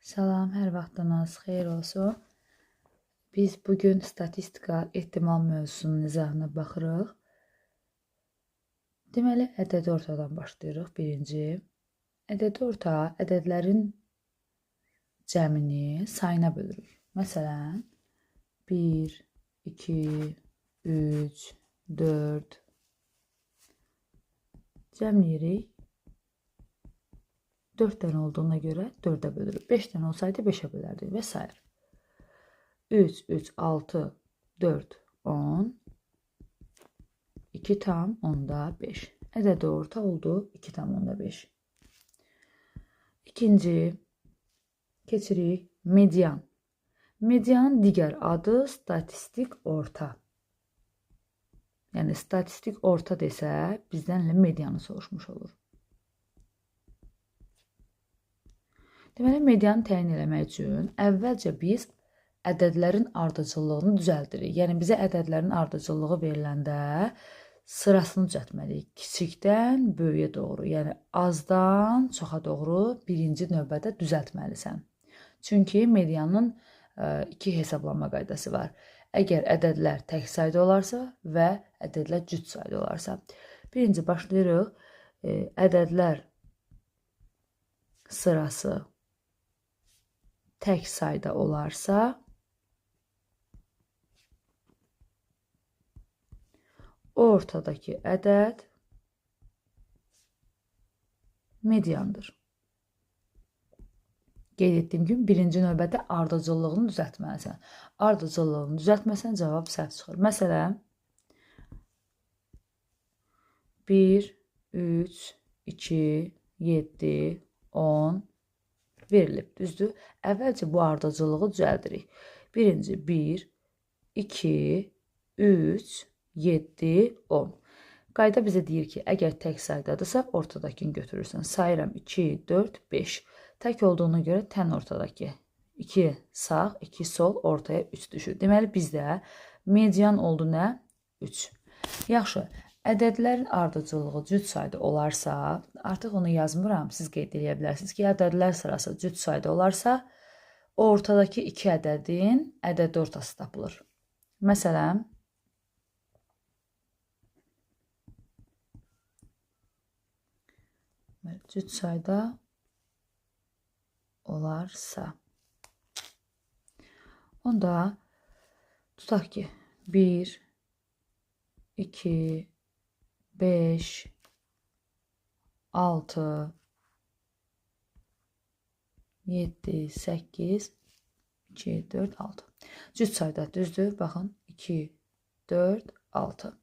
Salam, hər vaxtınız xeyir olsun. Biz bugün statistika ehtimal mövzusunun izahına baxırıq. Deməli, ədədi ortadan başlayırıq. Birinci, ədədi orta ədədlərin cəmini sayına bölürük. Məsələn, 1, 2, 3, 4 cəmləyirik. 4 dənə olduğuna görə 4-ə bölürük. 5 dənə olsaydı 5-ə bölərdik və s. 3, 3, 6, 4, 10, 2 tam onda 5. Ədədi orta oldu 2 tam onda 5. İkinci, keçirik median. Medianın digər adı statistik orta. Yəni statistik orta desə, bizdən medianı soruşmuş olur. Deməli, medianı təyin eləmək üçün əvvəlcə biz ədədlərin ardıcıllığını düzəldirik. Yəni, bizə ədədlərin ardıcıllığı veriləndə sırasını düzəltməliyik. Kiçikdən böyüyə doğru, yəni azdan çoxa doğru birinci növbədə düzəltməlisən. Çünki medianın iki hesablanma qaydası var. Əgər ədədlər tək sayda olarsa və ədədlər cüt sayda olarsa. Birinci başlayırıq. Ədədlər sırası tək sayda olarsa, ortadakı ədəd mediandır. Qeyd etdiyim kimi, birinci növbədə ardıcıllığını düzəltməlisən. Ardıcıllığını düzəltməsən, cavab səhv çıxır. Məsələn, 1, 3, 2, 7, 10 verilib, düzdür? Əvvəlcə bu ardıcıllığı düzəldirik. Birinci 1, 2, 3, 7, 10. Qayda bizə deyir ki, əgər tək saydadırsa, ortadakini götürürsən. Sayıram 2, 4, 5. Tək olduğuna görə tən ortadakı 2 sağ, 2 sol, ortaya 3 düşür. Deməli, bizdə median oldu nə? 3. Yaxşı. Ədədlərin ardıcıllığı cüt sayda olarsa, artıq onu yazmıram, siz qeyd edə bilərsiniz ki, ədədlər sırası cüt sayda olarsa, ortadakı iki ədədin ədəd ortası tapılır. Məsələn, cüt sayda olarsa, onda tutaq ki, 1, 2, 5, 6, 7, 8, 2, 4, 6. Cüt sayda düzdür. Baxın, 2, 4, 6.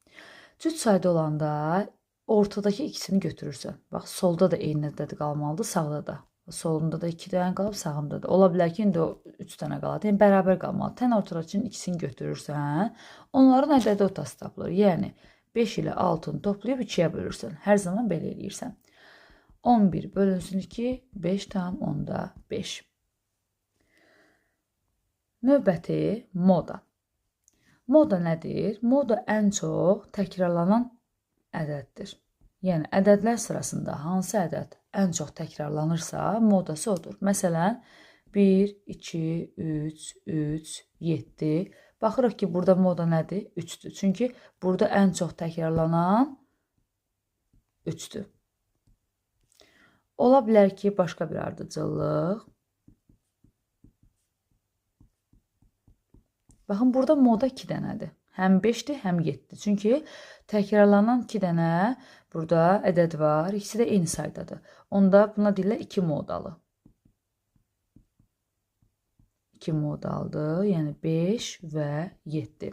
Cüt sayda olanda ortadakı ikisini götürürsən. Bax, solda da eyni ədəd qalmalıdır, sağda da. Solunda da 2 dənə qalıb, sağında da. Ola bilər ki, indi o 3 dənə qalır. Yəni, bərabər qalmalı. Tən ortadakının ikisini götürürsən, onların ədədi ortası tapılır. Yəni, 5 ilə 6-nı toplayıb 2-yə bölürsən. Hər zaman belə eləyirsən. 11 bölünsün 2, 5 tam onda 5. Növbəti moda. Moda nədir? Moda ən çox təkrarlanan ədəddir. Yəni, ədədlər sırasında hansı ədəd ən çox təkrarlanırsa, modası odur. Məsələn, 1, 2, 3, 3, 7. Baxırıq ki, burada moda nədir? 3-dür. Çünki burada ən çox təkrarlanan 3-dür. Ola bilər ki, başqa bir ardıcıllıq. Baxın, burada moda 2 dənədir. Həm 5-dir, həm 7-dir. Çünki təkrarlanan 2 dənə burada ədəd var. İkisi də eyni saydadır. Onda buna deyirlər 2 modalı. 2 modalıdır, yəni 5 və 7.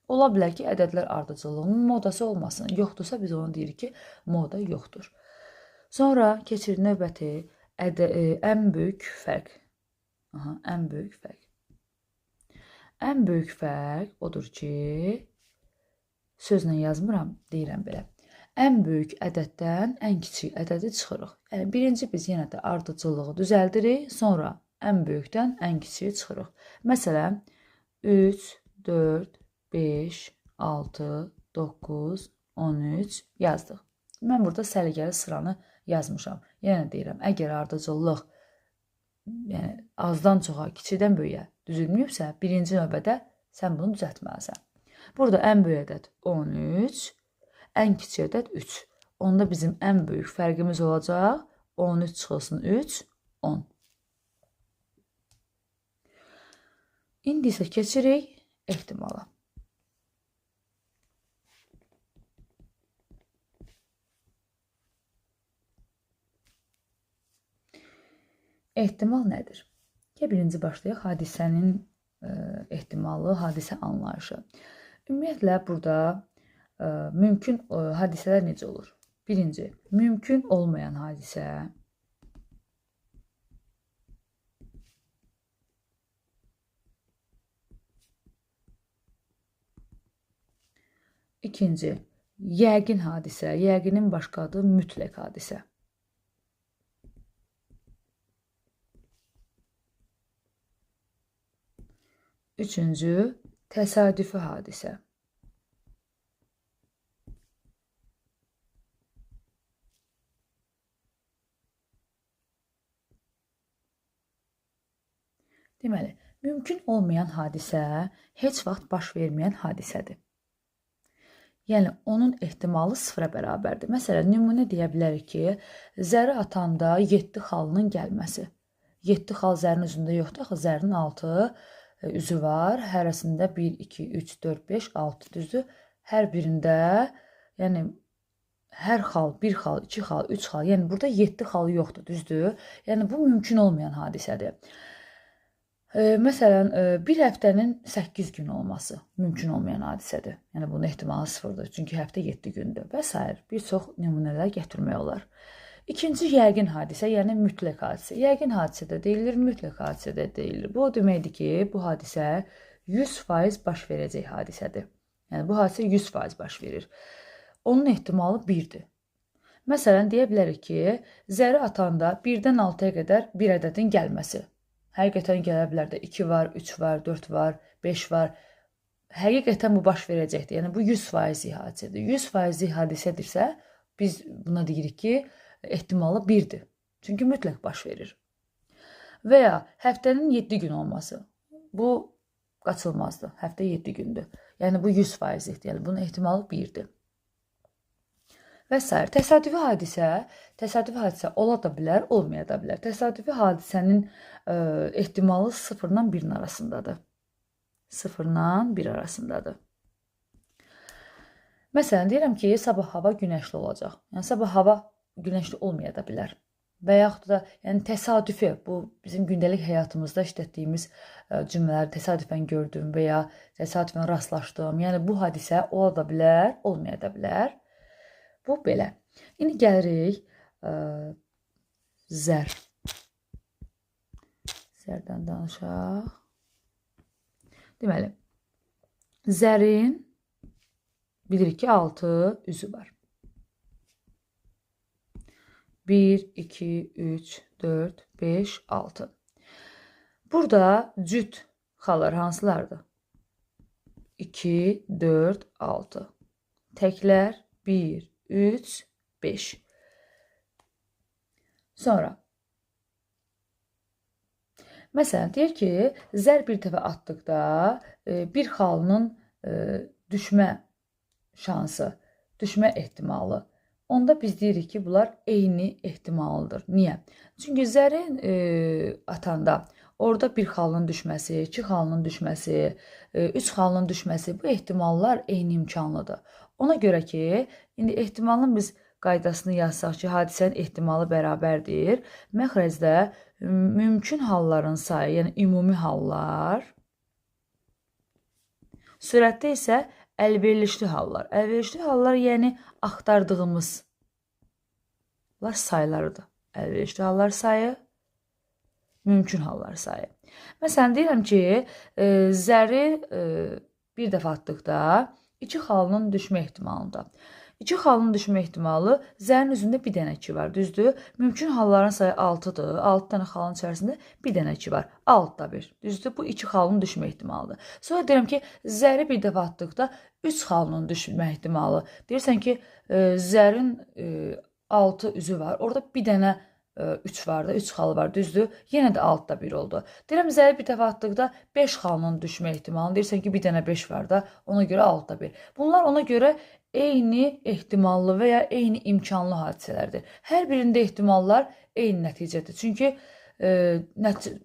Ola bilər ki, ədədlər ardıcıllığının modası olmasın. Yoxdursa, biz ona deyirik ki, moda yoxdur. Sonra keçir növbəti ən böyük fərq. Ən böyük fərq. Ən böyük fərq odur ki, sözlə yazmıram, deyirəm belə. Ən böyük ədəddən ən kiçik ədədi çıxırıq. Yəni, birinci biz yenə də ardıcıllığı düzəldirik, sonra ən böyükdən ən kiçiyi çıxırıq. Məsələn, 3, 4, 5, 6, 9, 13 yazdıq. Mən burada səliqəli sıranı yazmışam. Yenə deyirəm, əgər ardıcıllıq yəni azdan çoxa, kiçikdən böyüyə düzülməyibsə, birinci növbədə sən bunu düzəltməlisən. Burada ən böyük ədəd 13, ən kiçik ədəd 3. Onda bizim ən böyük fərqimiz olacaq 13 çıxılsın 3, 10. İndi isə keçirik ehtimala. Ehtimal nədir? Birinci başlayaq hadisənin ehtimalı, hadisə anlayışı. Ümumiyyətlə burada mümkün hadisələr necə olur? Birinci, mümkün olmayan hadisə. İkinci, yəqin hadisə. Yəqinin başqa adı mütləq hadisə. Üçüncü, təsadüfi hadisə. Deməli, mümkün olmayan hadisə heç vaxt baş verməyən hadisədir. Yəni, onun ehtimalı sıfıra bərabərdir. Məsələn, nümunə deyə bilərik ki, zəri atanda 7 xalının gəlməsi. 7 xal zərin üzündə yoxdur, axı zərinin 6 üzü var. Hərəsində 1, 2, 3, 4, 5, 6 düzdür. Hər birində, yəni hər xal, 1 xal, 2 xal, 3 xal, yəni burada 7 xal yoxdur, düzdür. Yəni bu mümkün olmayan hadisədir. Məsələn, bir həftənin 8 gün olması mümkün olmayan hadisədir. Yəni bunun ehtimalı sıfırdır, çünki həftə 7 gündür və s. Bir çox nümunələr gətirmək olar. İkinci, yəqin hadisə, yəni mütləq hadisə. Yəqin hadisə də deyilir, mütləq hadisə də deyilir. Bu o deməkdir ki, bu hadisə 100% baş verəcək hadisədir. Yəni bu hadisə 100% baş verir. Onun ehtimalı 1-dir. Məsələn, deyə bilərik ki, zəri atanda 1-dən 6-ya qədər bir ədədin gəlməsi. Həqiqətən gələ bilər də 2 var, 3 var, 4 var, 5 var. Həqiqətən bu baş verəcəkdir. Yəni bu 100% hadisədir. 100% hadisədirsə, biz buna deyirik ki, ehtimalı 1-dir. Çünki mütləq baş verir. Və ya həftənin 7 gün olması. Bu qaçılmazdır. Həftə 7 gündür. Yəni bu 100%dir. Yəni bunun ehtimalı 1-dir. Və s. Təsadüfi hadisə ola da bilər, olmaya da bilər. Təsadüfi hadisənin ehtimalı 0-la 1-in arasındadır. 0-la 1 arasındadır. Məsələn, deyirəm ki, sabah hava günəşli olacaq. Yəni sabah hava günəşli olmaya da bilər. Və yaxud da yəni təsadüfi, bu bizim gündəlik həyatımızda işlətdiyimiz cümlələri təsadüfən gördüm və ya təsadüfən rastlaşdım. Yəni bu hadisə ola da bilər, olmaya da bilər. Bu belə. İndi gəlirik zər. Zərdən danışaq. Deməli, zərin bilirik ki, 6 üzü var. 1, 2, 3, 4, 5, 6. Burada cüt xallar hansılardır? 2, 4, 6. Təklər 1, 3, 5. Sonra, məsələn, deyir ki, zər bir dəfə atdıqda bir xalının düşmə şansı, düşmə ehtimalı. Onda biz deyirik ki, bunlar eyni ehtimallıdır. Niyə? Çünki zərin atanda orada bir xalının düşməsi, 2 xalının düşməsi, 3 xalının düşməsi, bu ehtimallar eyni imkanlıdır. Ona görə ki, indi ehtimalın biz qaydasını yazsaq ki, hadisənin ehtimalı bərabərdir. Məxrəcdə mümkün halların sayı, yəni ümumi hallar, sürətdə isə əlverişli hallar. Əlverişli hallar, yəni axtardığımız sayılarıdır. Əlverişli hallar sayı, mümkün hallar sayı. Məsələn, deyirəm ki, zəri bir dəfə atdıqda 2 xalının düşmə ehtimalında. 2 xalının düşmə ehtimalı zərin üzündə bir dənə 2 var, düzdür? Mümkün halların sayı 6-dır. 6 dənə xalın içərisində bir dənə 2 var. 6-da 1, düzdür? Bu 2 xalının düşmə ehtimalıdır. Sonra deyirəm ki, zəri bir dəfə atdıqda 3 xalının düşmə ehtimalı. Deyirsən ki, zərin 6 üzü var. Orada bir dənə 3 var da, 3 xal var, düzdür? Yenə də altda 1 oldu. Deyirəm, zəri bir dəfə atdıqda 5 xalının düşmə ehtimalını, deyirsən ki, bir dənə 5 var da, ona görə altda 1. Bunlar ona görə eyni ehtimallı və ya eyni imkanlı hadisələrdir. Hər birində ehtimallar eyni nəticədir. Çünki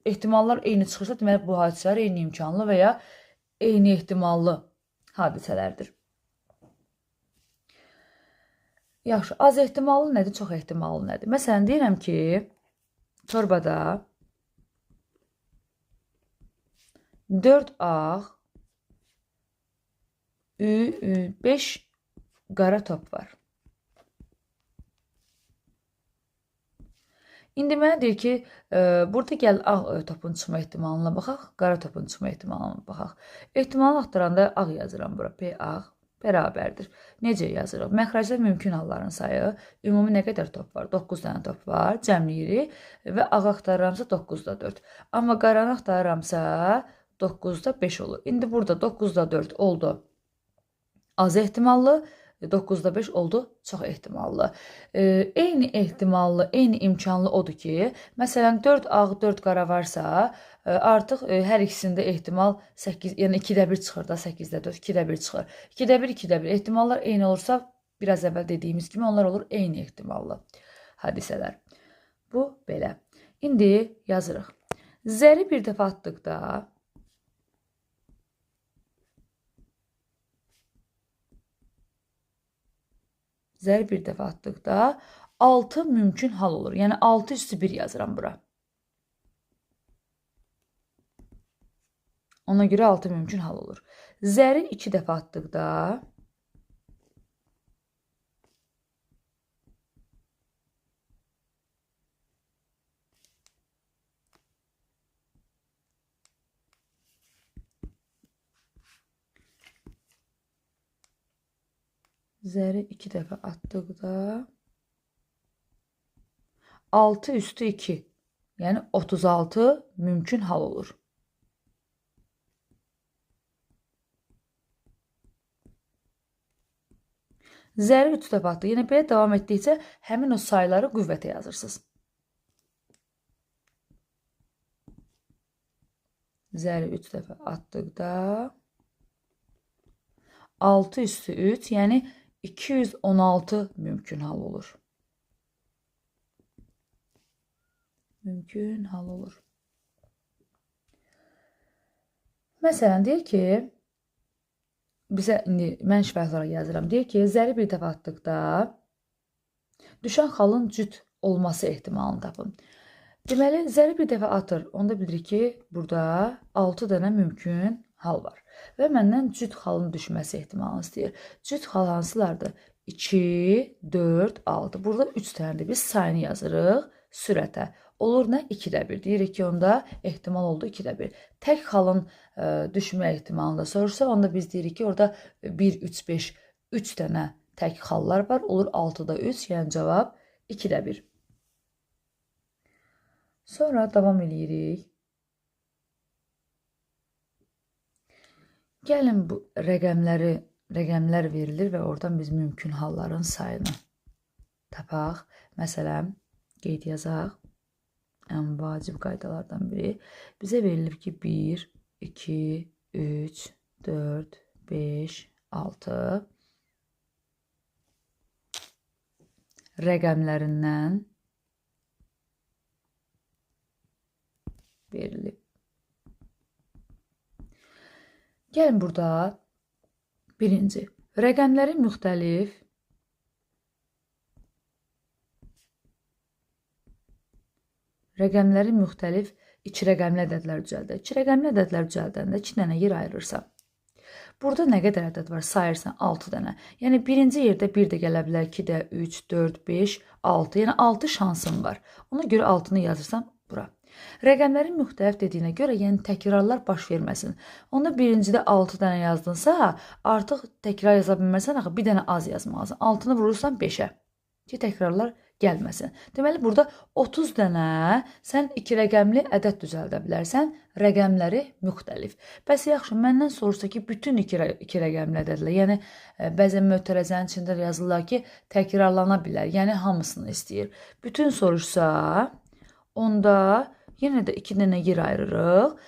ehtimallar eyni çıxırsa, deməli bu hadisələr eyni imkanlı və ya eyni ehtimallı hadisələrdir. Yaxşı, az ehtimallı nədir, çox ehtimallı nədir? Məsələn, deyirəm ki, torbada 4 ağ, 5 qara top var. İndi mənə deyir ki, burada gəl ağ topun çıxma ehtimalına baxaq, qara topun çıxma ehtimalına baxaq. Ehtimalı axtaranda ağ yazıram bura, P ağ bərabərdir. Necə yazırıq? Məxrəcdə mümkün halların sayı, ümumi nə qədər top var? 9 dənə top var, cəmləyirik və ağ axtarıramsa 9-da 4. Amma qaranı axtarıramsa 9-da 5 olur. İndi burada 9-da 4 oldu az ehtimallı, 9-da 5 oldu çox ehtimallı. Eyni ehtimallı, eyni imkanlı odur ki, məsələn 4 ağ, 4 qara varsa, artıq hər ikisində ehtimal 8, yəni 2-də 1 çıxır da, 8-də 4, 2-də 1 çıxır. 2-də 1, 2-də 1 ehtimallar eyni olursa, biraz əvvəl dediyimiz kimi onlar olur eyni ehtimallı hadisələr. Bu belə. İndi yazırıq. Zəri bir dəfə atdıqda zəri bir dəfə atdıqda 6 mümkün hal olur. Yəni 6 üstü 1 yazıram bura. Ona görə 6 mümkün hal olur. Zəri 2 dəfə atdıqda zəri 2 dəfə atdıqda 6 üstü 2, yəni 36 mümkün hal olur. Zəri 3 dəfə atdı. Yəni belə davam etdikcə həmin o sayları qüvvətə yazırsınız. Zəri 3 dəfə atdıqda 6 üstü 3, yəni 216 mümkün hal olur. Mümkün hal olur. Məsələn, deyir ki, bizə indi mən şifahi olaraq yazıram. Deyir ki, zəri bir dəfə atdıqda düşən xalın cüt olması ehtimalını tapın. Deməli, zəri bir dəfə atır. Onda bilirik ki, burada 6 dənə mümkün hal var. Və məndən cüt xalın düşməsi ehtimalını istəyir. Cüt xal hansılardır? 2, 4, 6. Burada 3 dənədir. Biz sayını yazırıq sürətə. Olur nə? 2-də 1. Deyirik ki, onda ehtimal oldu 2-də 1. Tək xalın düşmə ehtimalını da sorursa, onda biz deyirik ki, orada 1, 3, 5, 3 dənə tək xallar var. Olur 6-da 3, yəni cavab 2-də 1. Sonra davam edirik. Gəlin bu rəqəmlər verilir və oradan biz mümkün halların sayını tapaq. Məsələn, qeyd yazaq. Ən vacib qaydalardan biri. Bizə verilib ki, 1, 2, 3, 4, 5, 6 rəqəmlərindən verilib. Gəlin burada birinci, rəqəmlərin müxtəlif iki rəqəmli ədədlər düzəldir. İki rəqəmli ədədlər düzəldəndə 2 dənə yer ayırırsa, burada nə qədər ədəd var? Sayırsan 6 dənə. Yəni birinci yerdə 1 də gələ bilər, 2 də, 3, 4, 5, 6. Yəni 6 şansın var. Ona görə 6-nı yazırsan bura. Rəqəmlərin müxtəlif dediyinə görə, yəni təkrarlar baş verməsin. Onda birincidə 6 dənə yazdınsa, artıq təkrar yaza bilmərsən, axı bir dənə az yazmalısın. 6-nı vurursan 5-ə ki, təkrarlar gəlməsin. Deməli, burada 30 dənə sən 2 rəqəmli ədəd düzəldə bilərsən, rəqəmləri müxtəlif. Bəs yaxşı, məndən soruşsa ki, bütün 2 rəqəmli ədədlər, yəni bəzən mötərəzənin içində yazırlar ki, təkrarlana bilər, yəni hamısını istəyir. Bütün soruşsa, onda yenə də 2 dənə yer ayırırıq,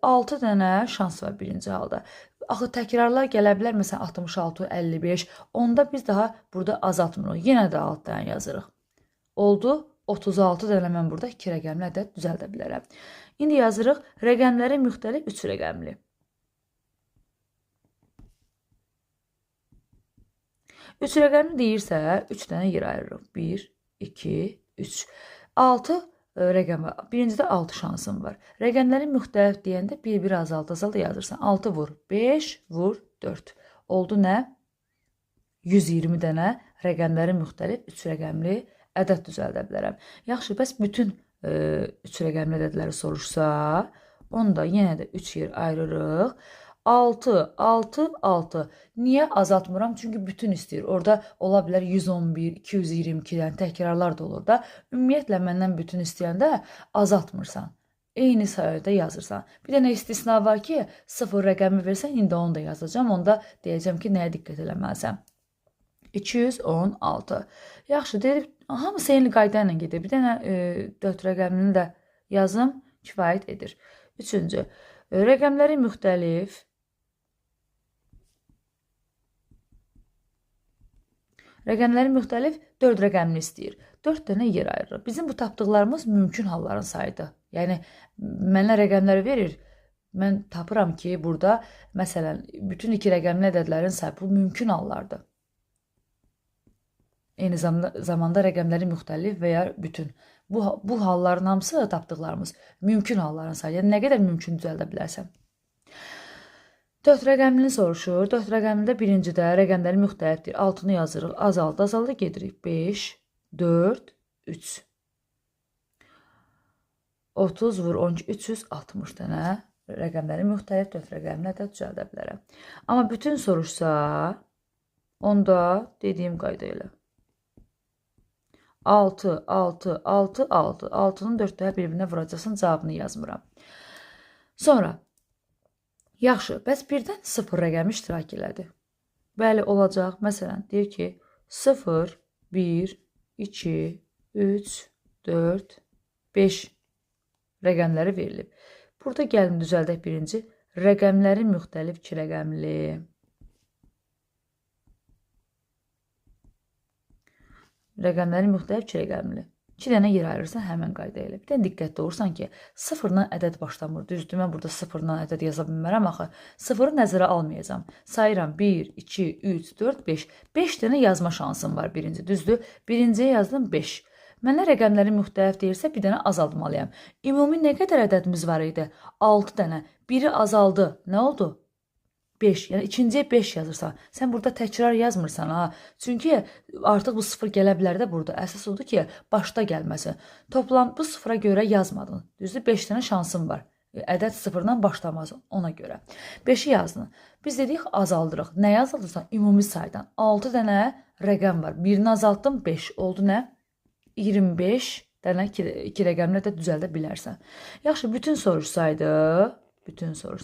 6 dənə şans var birinci halda. Axı təkrarlar gələ bilər, məsələn 66, 55, onda biz daha burada azaltmırıq, yenə də 6 dənə yazırıq. Oldu 36 dənə mən burada 2 rəqəmli ədəd düzəldə bilərəm. İndi yazırıq rəqəmləri müxtəlif 3 rəqəmli. 3 rəqəmli deyirsə 3 dənə yer ayırırıq. 1, 2, 3. 6 rəqəm var. Birincidə 6 şansım var. Rəqəmləri müxtəlif deyəndə bir-bir azalt yazırsan. 6 vur 5, vur 4. Oldu nə? 120 dənə rəqəmləri müxtəlif 3 rəqəmli ədəd düzəldə bilərəm. Yaxşı, bəs bütün 3 rəqəmli ədədləri soruşsa, onda yenə də 3 yer ayırırıq. 6, 6, 6. Niyə azaltmıram? Çünki bütün istəyir. Orada ola bilər 111, 222-dən təkrarlar da olur da. Ümumiyyətlə, məndən bütün istəyəndə azaltmırsan. Eyni sayıda yazırsan. Bir dənə istisna var ki, 0 rəqəmi versən, indi onu da yazacağım. Onda deyəcəm ki, nəyə diqqət eləməlisən? 216. Yaxşı, deyib, hamısı eyni qayda ilə gedir. Bir dənə 4 rəqəmini də yazım, kifayət edir. Üçüncü, rəqəmləri müxtəlif. Rəqəmləri müxtəlif 4 rəqəmini istəyir. 4 dənə yer ayırır. Bizim bu tapdıqlarımız mümkün halların sayıdır. Yəni, mənə rəqəmləri verir. Mən tapıram ki, burada, məsələn, bütün 2 rəqəmli ədədlərin sayı bu mümkün hallardır. Eyni zamanda rəqəmləri müxtəlif və ya bütün. Bu halların hamısı tapdıqlarımız mümkün halların sayı. Yəni, nə qədər mümkün düzəldə bilərsən. 4 rəqəmini soruşur. 4 rəqəmində birincidə rəqəmləri müxtəlifdir. Altını yazırıq. Azalda gedirik. 5, 4, 3. 30 vur 12, 360 dənə rəqəmləri müxtəlif 4 rəqəmlə də düzəldə bilərəm. Amma bütün soruşsa, onda dediyim qayda ilə. 6, 6, 6, 6. 6-nın 4 dəfə bir-birinə vuracaqsın, cavabını yazmıram. Sonra, yaxşı, bəs birdən 0 rəqəmi iştirak elədi. Bəli, olacaq. Məsələn, deyir ki, 0, 1, 2, 3, 4, 5 rəqəmləri verilib. Burada gəlin düzəldək birinci. Rəqəmləri müxtəlif 2 rəqəmli. Rəqəmləri müxtəlif 2 rəqəmli. 2 dənə yer ayırırsan həmən qayda ilə. Bir də diqqətli olursan ki, 0-dan ədəd başlamır. Düzdür, mən burada 0-dan ədəd yaza bilmərəm axı. 0-ı nəzərə almayacam. Sayıram 1, 2, 3, 4, 5. 5 dənə yazma şansım var birinci. Düzdür, birinciyə yazdım 5. Mənə rəqəmləri müxtəlif deyirsə, bir dənə azaltmalıyam. Ümumi nə qədər ədədimiz var idi? 6 dənə. Biri azaldı. Nə oldu? 5. Yəni, ikinciyə 5 yazırsan. Sən burada təkrar yazmırsan, ha. Çünki artıq bu 0 gələ bilər də burada. Əsas odur ki, başda gəlməsin. Toplam bu 0-a görə yazmadın. Düzdür, 5 dənə şansın var. Ədəd 0-dan başlamaz ona görə. 5-i yazdın. Biz dedik, azaldırıq. Nə yazaldırsan? Ümumi saydan. 6 dənə rəqəm var. Birini azaltdım, 5. Oldu nə? 25 dənə 2 rəqəmlə də düzəldə bilərsən. Yaxşı, bütün soruşsaydı,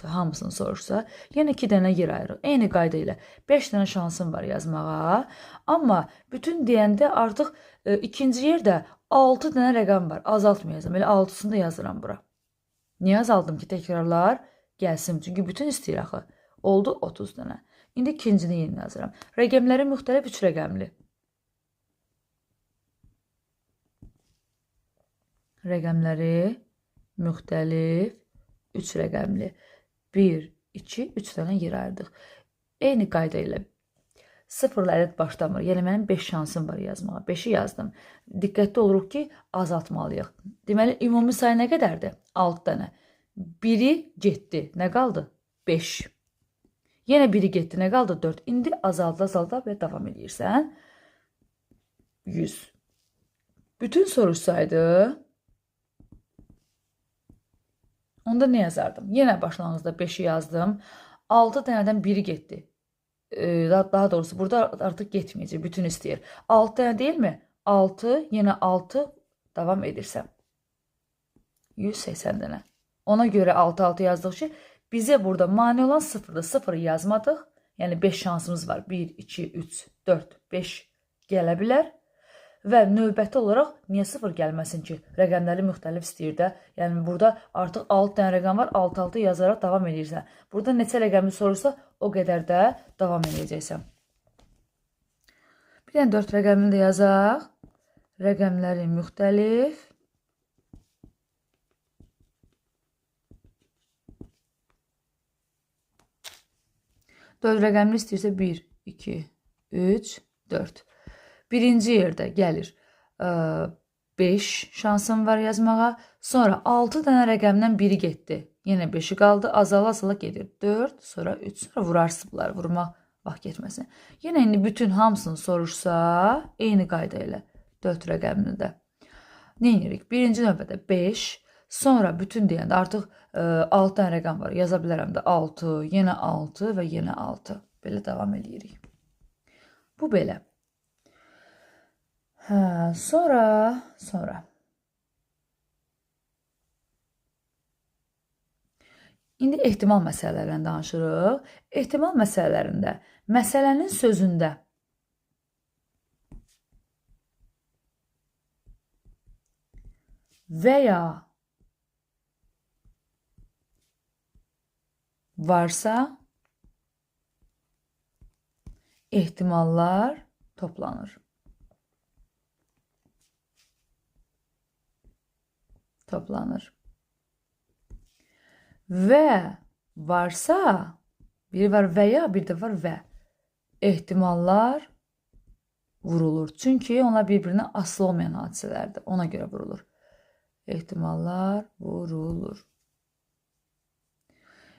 hamısını soruşsa, yenə 2 dənə yer ayırır. Eyni qayda ilə 5 dənə şansın var yazmağa. Amma bütün deyəndə artıq ikinci yerdə 6 dənə rəqəm var. Azaltmayacağım. Elə 6-sını da yazıram bura. Niyə azaldım ki, təkrarlar gəlsin? Çünki bütün istəyir axı. Oldu 30 dənə. İndi ikincini yeni yazıram. Rəqəmləri müxtəlif 3 rəqəmli. Rəqəmləri müxtəlif 3 rəqəmli. 1, 2, 3 dənə yer ayırdıq. Eyni qayda ilə 0-la ədəd başlamır. Yəni, mənim 5 şansım var yazmağa. 5-i yazdım. Diqqətli oluruq ki, azaltmalıyıq. Deməli, ümumi sayı nə qədərdir? 6 dənə. 1-i getdi. Nə qaldı? 5. Yenə 1-i getdi. Nə qaldı? 4. İndi azalda və davam edirsən. 100. Bütün soruşsaydı, onda nə yazardım? Yenə başlanğıcda 5-i yazdım. 6 dənədən 1-i getdi. Daha doğrusu, burada artıq getməyəcək. Bütün istəyir. 6 dənə deyilmi? 6, yenə 6 davam edirsən. 180 dənə. Ona görə 6 yazdıq ki, bizə burada mane olan 0-dır. 0 yazmadıq. Yəni 5 şansımız var. 1, 2, 3, 4, 5 gələ bilər. Və növbəti olaraq niyə 0 gəlməsin ki? Rəqəmləri müxtəlif istəyir də. Yəni burada artıq 6 dənə rəqəm var. 6 yazaraq davam edirsən. Burada neçə rəqəmi sorursa, o qədər də davam edəcəksən. Bir dənə 4 rəqəmini də yazaq. Rəqəmləri müxtəlif. Dörd rəqəmini istəyirsə 1, 2, 3, 4. Birinci yerdə gəlir 5 şansım var yazmağa. Sonra 6 dənə rəqəmdən biri getdi. Yenə 5-i qaldı. Azala-azala gedir. 4, sonra 3, sonra vurarsın bunları. Vurmaq vaxt getməsin. Yenə indi bütün hamısını soruşsa, eyni qayda ilə 4 rəqəmini də. Nə edirik? Birinci növbədə 5, sonra bütün deyəndə artıq 6 dənə rəqəm var. Yaza bilərəm də 6, yenə 6 və yenə 6. Belə davam edirik. Bu belə. Sonra. İndi ehtimal məsələlərindən danışırıq. Ehtimal məsələlərində məsələnin sözündə və ya varsa ehtimallar toplanır. Və varsa, biri var və ya, bir də var və. Ehtimallar vurulur. Çünki onlar bir-birinə asılı olmayan hadisələrdir. Ona görə vurulur. Ehtimallar vurulur.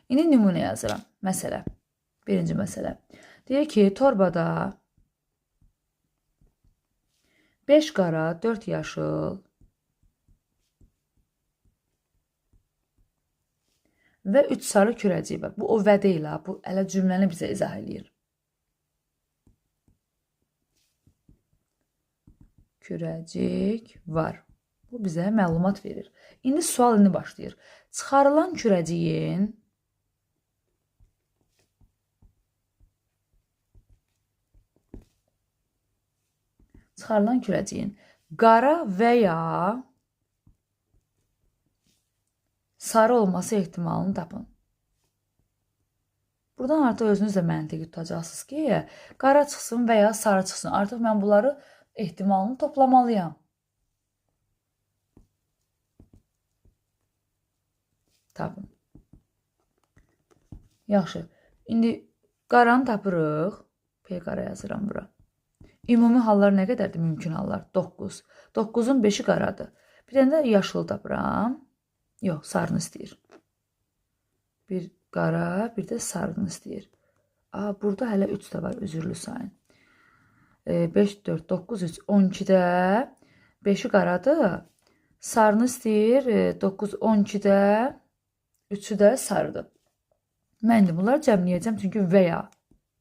İndi nümunə yazıram. Məsələ. Birinci məsələ. Deyək ki, torbada 5 qara, 4 yaşıl və 3 sarı kürəcik var. Bu o və deyil ha. Bu hələ cümləni bizə izah edir. Kürəcik var. Bu bizə məlumat verir. İndi sual başlayır. Çıxarılan kürəciyin qara və ya sarı olması ehtimalını tapın. Buradan artıq özünüz də məntiqi tutacaqsınız ki, qara çıxsın və ya sarı çıxsın. Artıq mən bunları ehtimalını toplamalıyam. Tapın. Yaxşı. İndi qaranı tapırıq. P qara yazıram bura. Ümumi hallar nə qədərdir? Mümkün hallar. 9. 9-un 5-i qaradır. Bir dənə də yaşılı tapıram. Yox, sarını istəyir. Bir qara, bir də sarını istəyir. Burada hələ 3 də var, üzürlü sayın. 5, 4, 9, 3, 12-də 5-i qaradır. Sarını istəyir, 9, 12-də 3-ü də sarıdır. Mən indi bunları cəmləyəcəm, çünki və ya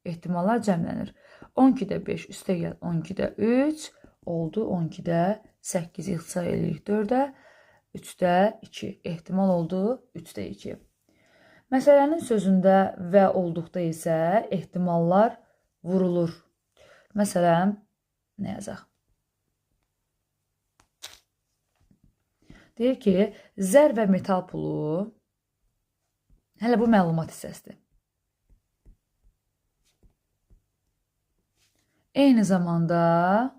ehtimallar cəmlənir. 12-də 5, üstə gəl 12-də 3, oldu 12-də 8, ixtisar edirik 4-ə. 3-də 2. Ehtimal oldu 3-də 2. Məsələnin sözündə və olduqda isə ehtimallar vurulur. Məsələn, nə yazaq? Deyir ki, zər və metal pulu, hələ bu məlumat hissəsidir. Eyni zamanda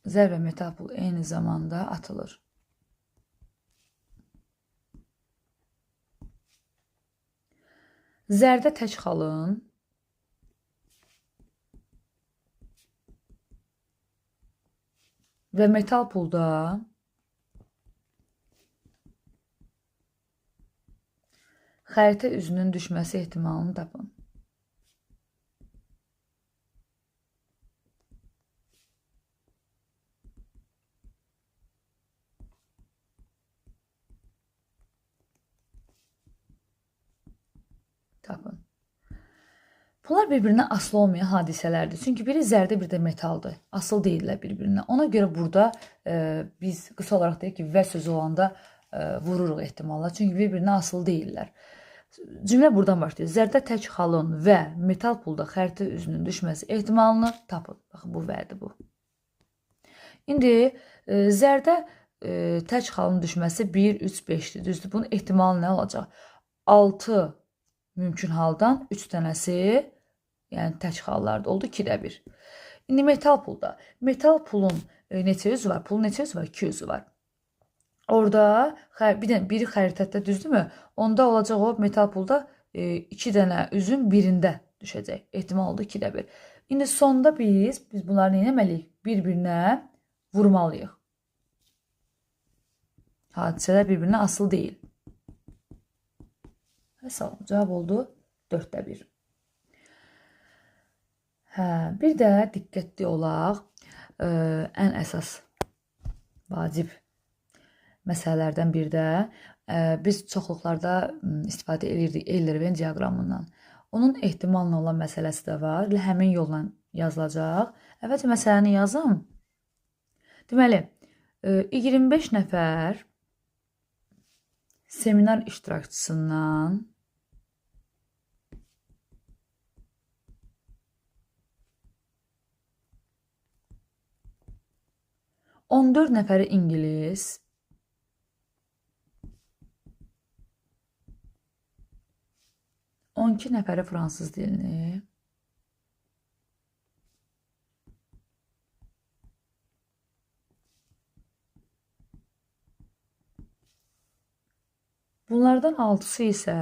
zər və metal pul eyni zamanda atılır. Zərdə tək xalın və metal pulda xəritə üzünün düşməsi ehtimalını tapın. Tapın. Bunlar bir-birindən asılı olmayan hadisələrdir. Çünki biri zərdə, biri də metaldır. Asıl deyirlər bir-birinə. Ona görə burada biz qısa olaraq deyək ki, və sözü olanda vururuq ehtimalla. Çünki bir-birinə asılı deyirlər. Cümlə buradan başlayır. Zərdə tək xalın və metal pulda xəritə üzünün düşməsi ehtimalını tapın. Baxın, bu vədir bu. İndi zərdə tək xalın düşməsi 1, 3, 5-dir. Düzdür? Bunun ehtimalı nə olacaq? 6 mümkün haldan 3 dənəsi, yəni tək xallardır. Oldu 2-də 1. İndi metal pulda. Metal pulun neçə üzü var? Pulun neçə üzü var? 2 üzü var. Orada biri xəritədə, düzdürmü? Onda olacaq o metal pulda 2 dənə üzün birində düşəcək. Ehtimal oldu 2-də 1. İndi sonda biz bunları nə etməliyik? Bir-birinə vurmalıyıq. Hadisələr bir-birinə asıl deyil. Və salam. Cavab oldu 4-də 1. Bir də diqqətli olaq. Ən əsas vacib məsələlərdən biri də biz çoxluqlarda istifadə edirdik Euler-Venn diaqramından. Onun ehtimalına olan məsələsi də var. Həmin yolla yazılacaq. Əvvəlcə məsələni yazım. Deməli, 25 nəfər seminar iştirakçısından 14 nəfəri ingilis, 12 nəfəri fransız dilini, bunlardan 6-sı isə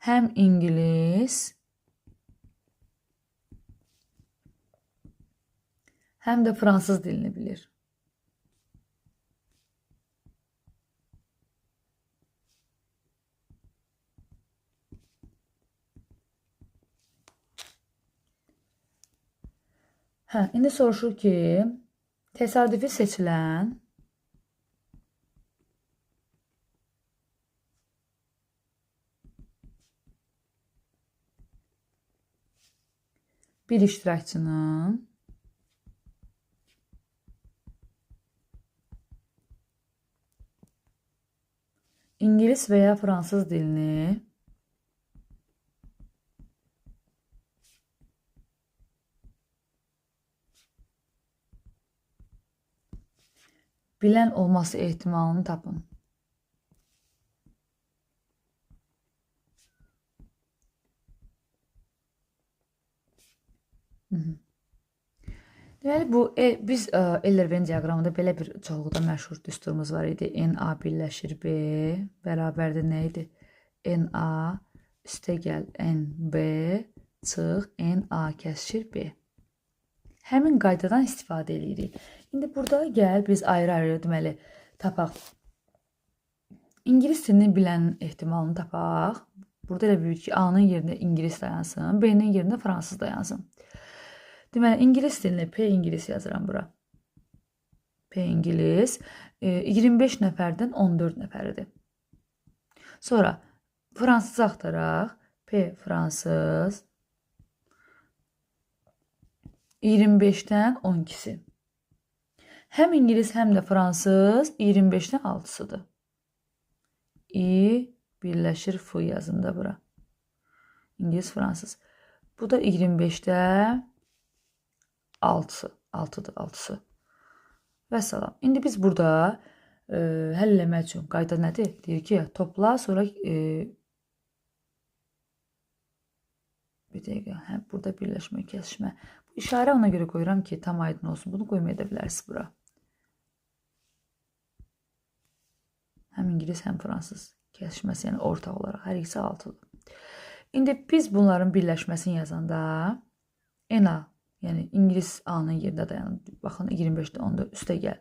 həm ingilis, həm də fransız dilini bilir. İndi soruşur ki, təsadüfi seçilən bir iştirakçının İngilis və ya fransız dilini bilən olması ehtimalını tapın. Deməli, biz Euler-Venn diaqramında belə bir çoxluqda məşhur düsturumuz var idi. NA birləşir B bərabərdir nə idi? NA üstəgəl NB çıx NA kəsşir B. Həmin qaydadan istifadə edirik. İndi burada gəl biz ayrı-ayrı deməli tapaq. İngilis dilini bilən ehtimalını tapaq. Burada elə bir ki, A-nın yerində ingilis dayansın, B-nin yerində fransız dayansın. Deməli, ingilis dilini P ingilis yazıram bura. P ingilis 25 nəfərdən 14 nəfəridir. Sonra fransız axtaraq. P fransız 25-dən 12-si. Həm ingilis, həm də fransız 25-dən 6-sıdır. İ birləşir F yazım da bura. İngilis, fransız. Bu da 25-də 6-dır, 6-sı. Və salam. İndi biz burada həll eləmək üçün qayda nədir? Deyir ki, topla, sonra bir dəqiqə, burada birləşmə, kəsişmə. Bu işarə ona görə qoyuram ki, tam aydın olsun. Bunu qoymaya da bilərsiniz bura. Həm ingilis, həm fransız kəsişməsi, yəni ortaq olaraq hər ikisi 6-dır. İndi biz bunların birləşməsini yazanda NA, yəni ingilis A-nın yerində dayanır. Baxın, 25-də 14 üstə gəl.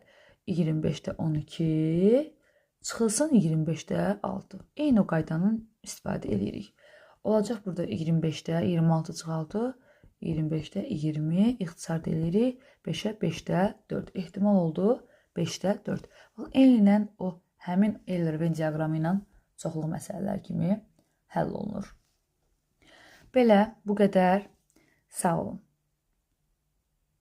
25-də 12 çıxılsın 25-də 6. Eyni o qaydanın istifadə edirik. Olacaq burada 25-də 26 çıxaltı, 25-də 20 ixtisar edirik. 5-ə 5-də 4 ehtimal oldu 5-də 4. Eyni o həmin Euler-Venn diaqramı ilə çoxluq məsələlər kimi həll olunur. Belə, bu qədər. Sağ olun.